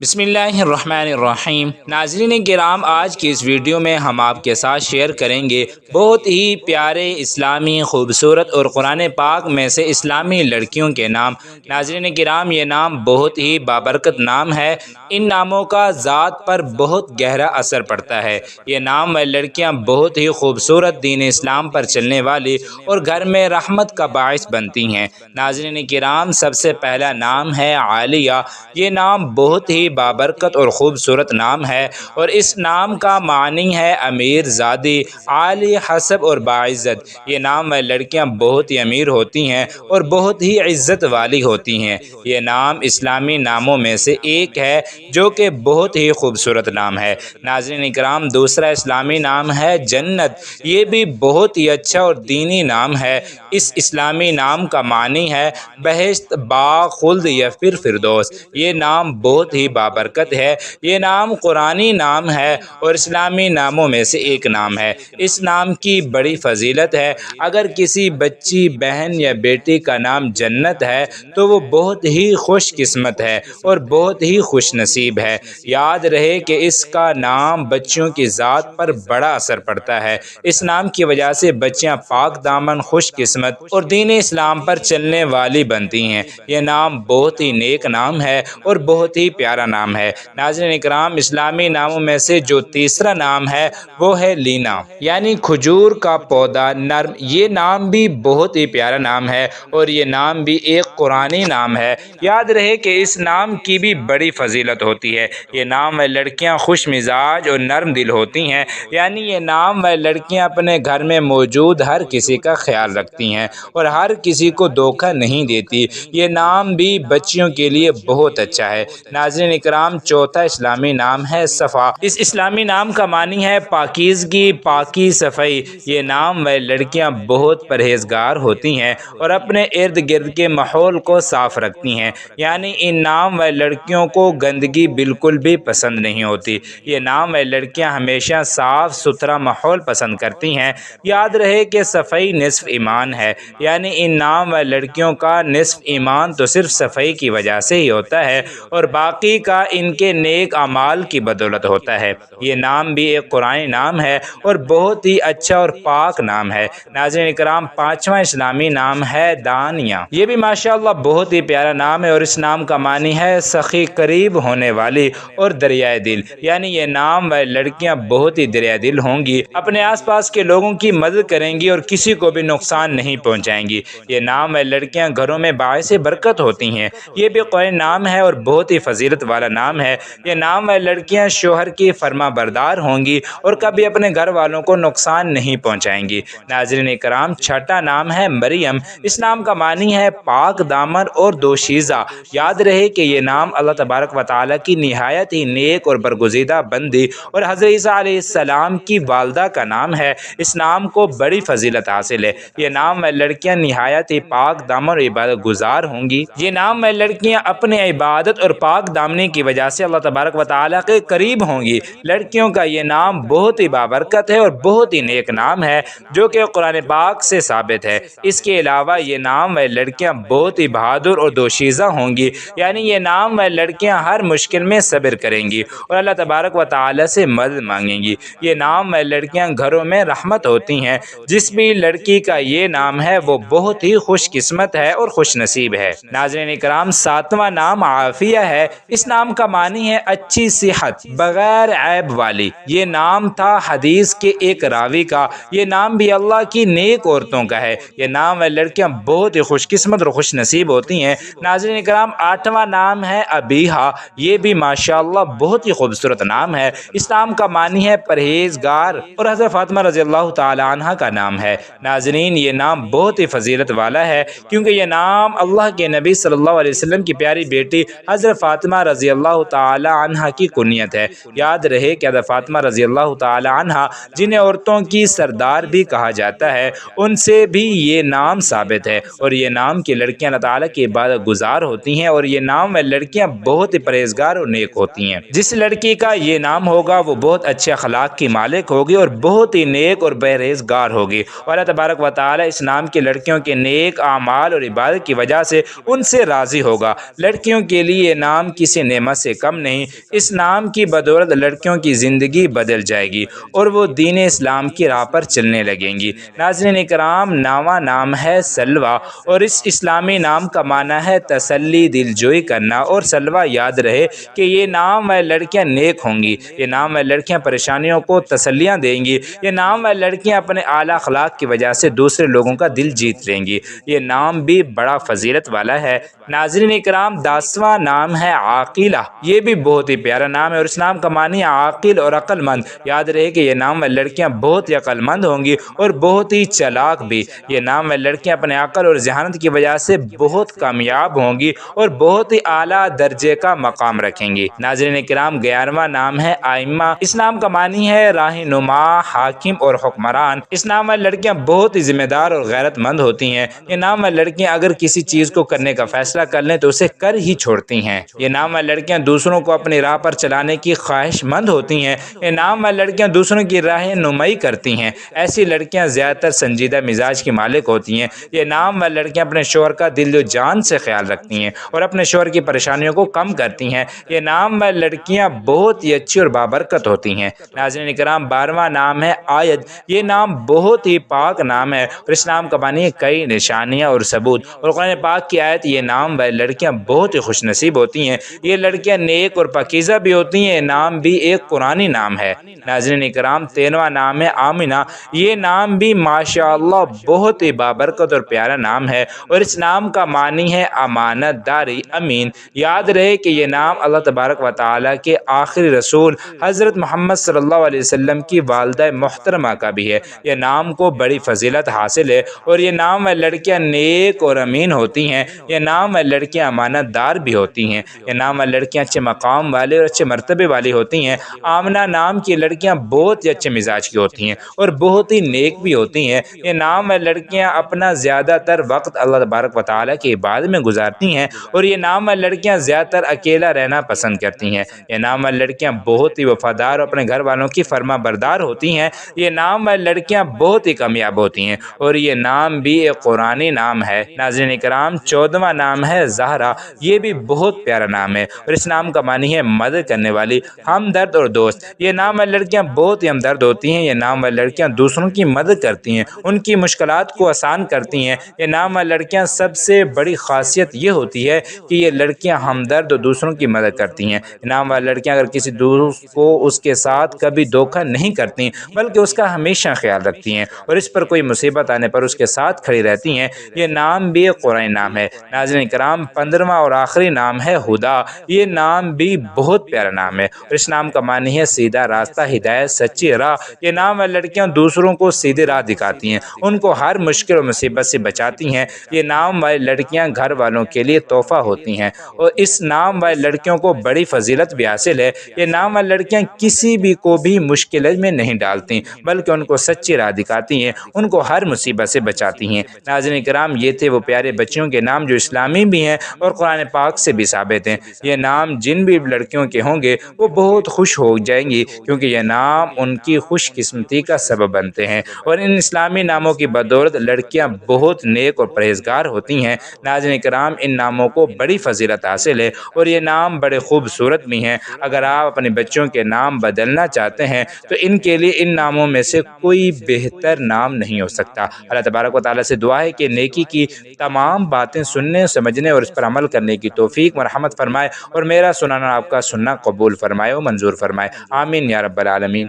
بسم اللہ الرحمن الرحیم۔ ناظرین کرام، آج کی اس ویڈیو میں ہم آپ کے ساتھ شیئر کریں گے بہت ہی پیارے اسلامی خوبصورت اور قرآن پاک میں سے اسلامی لڑکیوں کے نام۔ ناظرین کرام، یہ نام بہت ہی بابرکت نام ہے۔ ان ناموں کا ذات پر بہت گہرا اثر پڑتا ہے۔ یہ نام و لڑکیاں بہت ہی خوبصورت دین اسلام پر چلنے والی اور گھر میں رحمت کا باعث بنتی ہیں۔ ناظرین کرام، سب سے پہلا نام ہے عالیہ۔ یہ نام بہت ہی بابرکت اور خوبصورت نام ہے اور اس نام کا معنی ہے امیر زادی، عالی حسب اور باعزت۔ یہ نام و لڑکیاں بہت ہی امیر ہوتی ہیں اور بہت ہی عزت والی ہوتی ہیں۔ یہ نام اسلامی ناموں میں سے ایک ہے جو کہ بہت ہی خوبصورت نام ہے۔ ناظرین اکرام، دوسرا اسلامی نام ہے جنت۔ یہ بھی بہت ہی اچھا اور دینی نام ہے۔ اس اسلامی نام کا معنی ہے بہشت، باغ، خلد یا پھر فردوس۔ یہ نام بہت ہی بابرکت ہے۔ یہ نام قرآنی نام ہے اور اسلامی ناموں میں سے ایک نام ہے۔ اس نام کی بڑی فضیلت ہے۔ اگر کسی بچی، بہن یا بیٹی کا نام جنت ہے تو وہ بہت ہی خوش قسمت ہے اور بہت ہی خوش نصیب ہے۔ یاد رہے کہ اس کا نام بچیوں کی ذات پر بڑا اثر پڑتا ہے۔ اس نام کی وجہ سے بچیاں پاک دامن، خوش قسمت اور دین اسلام پر چلنے والی بنتی ہیں۔ یہ نام بہت ہی نیک نام ہے اور بہت ہی پیارا نام ہے۔ ناظرین اکرام، اسلامی ناموں میں سے جو تیسرا نام ہے وہ ہے لینا، یعنی کھجور کا پودا نرم۔ یہ نام بھی بہت ہی پیارا نام ہے اور یہ نام بھی ایک قرآنی نام ہے۔ یاد رہے کہ اس نام کی بھی بڑی فضیلت ہوتی ہے۔ یہ نام و لڑکیاں خوش مزاج اور نرم دل ہوتی ہیں، یعنی یہ نام و لڑکیاں اپنے گھر میں موجود ہر کسی کا خیال رکھتی ہیں اور ہر کسی کو دھوکہ نہیں دیتی۔ یہ نام بھی بچیوں کے لیے بہت اچھا ہے۔ ناظرین اکرام، چوتھا اسلامی نام ہے صفا۔ اس اسلامی نام کا معنی ہے پاکیزگی، پاکی، صفائی۔ یہ نام و لڑکیاں بہت پرہیزگار ہوتی ہیں اور اپنے ارد گرد کے ماحول کو صاف رکھتی ہیں، یعنی ان نام و لڑکیوں کو گندگی بالکل بھی پسند نہیں ہوتی۔ یہ نام و لڑکیاں ہمیشہ صاف ستھرا ماحول پسند کرتی ہیں۔ یاد رہے کہ صفائی نصف ایمان ہے، یعنی ان نام و لڑکیوں کا نصف ایمان تو صرف صفائی کی وجہ سے ہی ہوتا ہے اور باقی کا ان کے نیک اعمال کی بدولت ہوتا ہے۔ یہ نام بھی ایک قرآنی نام ہے اور بہت ہی اچھا اور پاک نام ہے۔ ناظرین اکرام، پانچواں اسلامی نام ہے دانیہ۔ یہ بھی ماشاءاللہ بہت ہی پیارا نام ہے اور اس نام کا معنی ہے سخی، قریب ہونے والی اور دریائے دل۔ یعنی یہ نام و لڑکیاں بہت ہی دریائے دل ہوں گی، اپنے آس پاس کے لوگوں کی مدد کریں گی اور کسی کو بھی نقصان نہیں پہنچائیں گی۔ یہ نام و لڑکیاں گھروں میں باعث برکت ہوتی ہیں۔ یہ بھی قرآنی نام ہے اور بہت ہی فضیلت والا نام ہے۔ یہ نام و لڑکیاں شوہر کی فرما بردار ہوں گی اور کبھی اپنے گھر والوں کو نقصان نہیں پہنچائیں گی۔ ناظرین اکرام، چھٹا نام ہے مریم۔ اس نام کا معنی ہے پاک دامن اور دوشیزہ۔ یاد رہے کہ یہ نام اللہ تبارک و تعالیٰ کی نہایت ہی نیک اور برگزیدہ بندی اور حضرت عیسیٰ علیہ السلام کی والدہ کا نام ہے۔ اس نام کو بڑی فضیلت حاصل ہے۔ یہ نام و لڑکیاں نہایت ہی پاک دامن اور عبادت گزار ہوں گی۔ یہ نام و لڑکیاں اپنے عبادت اور پاک دامنی کی وجہ سے اللہ تبارک و تعالیٰ کے قریب ہوں گی۔ لڑکیوں کا یہ نام بہت ہی بابرکت ہے اور بہت ہی نیک نام ہے جو کہ قرآن پاک سے ثابت ہے۔ اس کے علاوہ یہ نام و لڑکیاں بہت ہی بہادر اور دوشیزہ ہوں گی، یعنی یہ نام و لڑکیاں ہر مشکل میں صبر کریں گی اور اللہ تبارک و تعالیٰ سے مدد مانگیں گی۔ یہ نام و لڑکیاں گھروں میں رحمت ہوتی ہیں۔ جس بھی لڑکی کا یہ نام ہے وہ بہت ہی خوش قسمت ہے اور خوش نصیب ہے۔ ناظرین اکرام، ساتواں نام عافیہ ہے۔ اس نام کا معنی ہے اچھی صحت، بغیر عیب والی۔ یہ نام تھا حدیث کے ایک راوی کا۔ یہ نام بھی اللہ کی نیک عورتوں کا ہے۔ یہ نام و لڑکیاں بہت ہی خوش قسمت اور خوش نصیب ہوتی ہیں۔ ناظرین اکرام، آٹھواں نام ہے ابیہا۔ یہ بھی ماشاءاللہ بہت ہی خوبصورت نام ہے۔ اس نام کا معنی ہے پرہیزگار اور حضرت فاطمہ رضی اللہ تعالی عنہ کا نام ہے۔ ناظرین، یہ نام بہت ہی فضیلت والا ہے کیونکہ یہ نام اللہ کے نبی صلی اللہ علیہ وسلم کی پیاری بیٹی حضرت فاطمہ رضی اللہ تعالی عنہ کی کنیت ہے۔ یاد رہے کہ حضرت فاطمہ رضی اللہ تعالی عنہ، جنہیں عورتوں کی سردار بھی کہا جاتا ہے، ان سے بھی یہ نام ثابت ہے اور یہ نام کی لڑکیاں اللہ تعالیٰ کی عبادت گزار ہوتی ہیں اور یہ نام و لڑکیاں بہت ہی پرہیزگار اور نیک ہوتی ہیں۔ جس لڑکی کا یہ نام ہوگا وہ بہت اچھے اخلاق کی مالک ہوگی اور بہت ہی نیک اور پرہیزگار ہوگی اور اللہ تبارک و تعالیٰ اس نام کی لڑکیوں کے نیک اعمال اور عبادت کی وجہ سے ان سے راضی ہوگا۔ لڑکیوں کے لیے یہ نام کسی نعمت سے کم نہیں۔ اس نام کی بدولت لڑکیوں کی زندگی بدل جائے گی اور وہ دین اسلام کی راہ پر چلنے لگیں گی۔ ناظرین اکرام، نامہ نام ہے سلویٰ اور اس اسلامی نام کا معنی ہے تسلی، دل جوئی کرنا۔ اور سلویٰ یاد رہے کہ یہ نام والے لڑکیاں نیک ہوں گی، یہ نام والے لڑکیاں پریشانیوں کو تسلیاں دیں گی، یہ نام والی لڑکیاں اپنے اعلیٰ اخلاق کی وجہ سے دوسرے لوگوں کا دل جیت لیں گی۔ یہ نام بھی بڑا فضیلت والا ہے۔ ناظرین اکرام، 10واں نام ہے عاقلہ۔ یہ بھی بہت ہی پیارا نام ہے اور اس نام کا معنی ہے عاقل اور عقل مند۔ یاد رہے کہ یہ نام والی لڑکیاں بہت ہی عقل مند ہوں گی اور بہت ہی چلاک بھی۔ یہ نام والی لڑکیاں اپنے عقل اور ذہانت کی وجہ سے بہت کامیاب ہوں گی اور بہت ہی اعلیٰ درجے کا مقام رکھیں گی۔ ناظرین اکرام، 11واں نام ہے آئمہ۔ اس نام کا معنی ہے رہنما، حاکم اور حکمران۔ اس نام والی لڑکیاں بہت ہی ذمہ دار اور غیرت مند ہوتی ہیں۔ یہ نام والی لڑکیاں اگر کسی چیز کو کرنے کا فیصلہ کر لیں تو اسے کر ہی چھوڑتی ہیں۔ یہ نام والی لڑکیاں دوسروں کو اپنی راہ پر چلانے کی خواہش مند ہوتی ہیں۔ یہ نام والی لڑکیاں دوسروں کی رہنمائی کرتی ہیں۔ ایسی لڑکیاں زیادہ تر سنجیدہ مزاج کی مالک ہوتی ہیں۔ یہ نام والی لڑکیاں اپنے شوہر کا دل و جان سے خیال رکھتی ہیں اور اپنے شوہر کی پریشانیوں کو کم کرتی ہیں۔ یہ نام والی لڑکیاں بہت ہی اچھی اور بابرکت ہوتی ہیں۔ ناظرین اکرام، 12واں نام ہے آید۔ یہ نام بہت ہی پاک نام ہے اور اس نام کا معنی ہے کئی نشانیاں اور ثبوت۔ اور قرآن پاک کی آیت، یہ نام والی لڑکیاں بہت ہی خوش نصیب ہوتی ہیں۔ یہ لڑکیاں نیک اور پاکیزہ بھی ہوتی ہیں۔ یہ نام بھی ایک قرآنی نام ہے۔ ناظرین اکرام، 13واں نام ہے آمنہ۔ یہ نام بھی ماشاءاللہ بہت ہی بابرکت اور پیارا نام ہے اور اس نام کا معنی ہے امانت داری، امین۔ یاد رہے کہ یہ نام اللہ تبارک و تعالیٰ کے آخری رسول حضرت محمد صلی اللہ علیہ وسلم کی والدہ محترمہ کا بھی ہے۔ یہ نام کو بڑی فضیلت حاصل ہے اور یہ نام والی لڑکیاں نیک اور امین ہوتی ہیں۔ یہ نام والی لڑکیاں امانت دار بھی ہوتی ہیں۔ یہ نام والی لڑکیاں اچھے مقام والے اور اچھے مرتبے والی ہوتی ہیں۔ آمنہ نام کی لڑکیاں بہت ہی اچھے مزاج کی ہوتی ہیں اور بہت ہی نیک بھی ہوتی ہیں۔ یہ نام والی لڑکیاں اپنا زیادہ تر وقت اللہ تبارک و تعالیٰ کی عبادت میں گزارتی ہیں اور یہ نام والی لڑکیاں زیادہ تر اکیلا رہنا پسند کرتی ہیں۔ یہ نام والی لڑکیاں بہت ہی وفادار اور اپنے گھر والوں کی فرما بردار ہوتی ہیں۔ یہ نام والی لڑکیاں بہت ہی کامیاب ہوتی ہیں اور یہ نام بھی ایک قرآنی نام ہے۔ ناظرین اکرام، 14واں نام ہے زہرا۔ یہ بھی بہت پیارا نام ہے اور اس نام کا معنی ہے مدد کرنے والی، ہمدرد اور دوست۔ یہ نام والی لڑکیاں بہت ہی ہمدرد ہوتی ہیں۔ یہ نام والی لڑکیاں دوسروں کی مدد کرتی ہیں، ان کی مشکلات کو آسان کرتی ہیں۔ یہ نام والی لڑکیاں سب سے بڑی خاصیت یہ ہوتی ہے کہ یہ لڑکیاں ہمدرد اور دوسروں کی مدد کرتی ہیں۔ یہ نام والی لڑکیاں اگر کسی دوست کو اس کے ساتھ کبھی دھوکہ نہیں کرتی بلکہ اس کا ہمیشہ خیال رکھتی ہیں اور اس پر کوئی مصیبت آنے پر اس کے ساتھ کھڑی رہتی ہیں۔ یہ نام بھی ایک قرآنی نام ہے۔ ناظرین کرام، 15واں اور آخری نام ہے ہدا۔ یہ نام بھی بہت پیارا نام ہے اور اس نام کا معنی ہے سیدھا راستہ، ہدایت، سچی راہ۔ یہ نام والی لڑکیاں دوسروں کو سیدھی راہ دکھاتی ہیں، ان کو ہر مشکل اور مصیبت سے بچاتی ہیں۔ یہ نام والی لڑکیاں گھر والوں کے لیے تحفہ ہوتی ہیں اور اس نام والی لڑکیوں کو بڑی فضیلت بھی حاصل ہے۔ یہ نام والی لڑکیاں کسی بھی کو بھی مشکل میں نہیں ڈالتی بلکہ ان کو سچی راہ دکھاتی ہیں، ان کو ہر مصیبت سے بچاتی ہیں۔ ناظرین کرام، یہ تھے وہ پیارے بچیوں کے نام جو اسلامی بھی ہیں اور قرآن پاک سے بھی ثابت ہیں۔ یہ نام جن بھی لڑکیوں کے ہوں گے وہ بہت خوش ہو جائیں گی کیونکہ یہ نام ان کی خوش قسمتی کا سبب بنتے ہیں اور ان اسلامی ناموں کی بدولت لڑکیاں بہت نیک اور پرہیزگار ہوتی ہیں۔ ناظرین کرام، ان ناموں کو بڑی فضیلت حاصل ہے اور یہ نام بڑے خوبصورت بھی ہیں۔ اگر آپ اپنے بچوں کے نام بدلنا چاہتے ہیں تو ان کے لیے ان ناموں میں سے کوئی بہتر نام نہیں ہو سکتا۔ اللہ تبارک و تعالیٰ سے دعا ہے کہ نیکی کی تمام باتیں سننے، سمجھنے اور اس پر عمل کرنے کی توفیق مرحمت فرمائے اور میرا سنانا آپ کا سننا قبول فرمائے و منظور فرمائے۔ آمین یا رب العالمین۔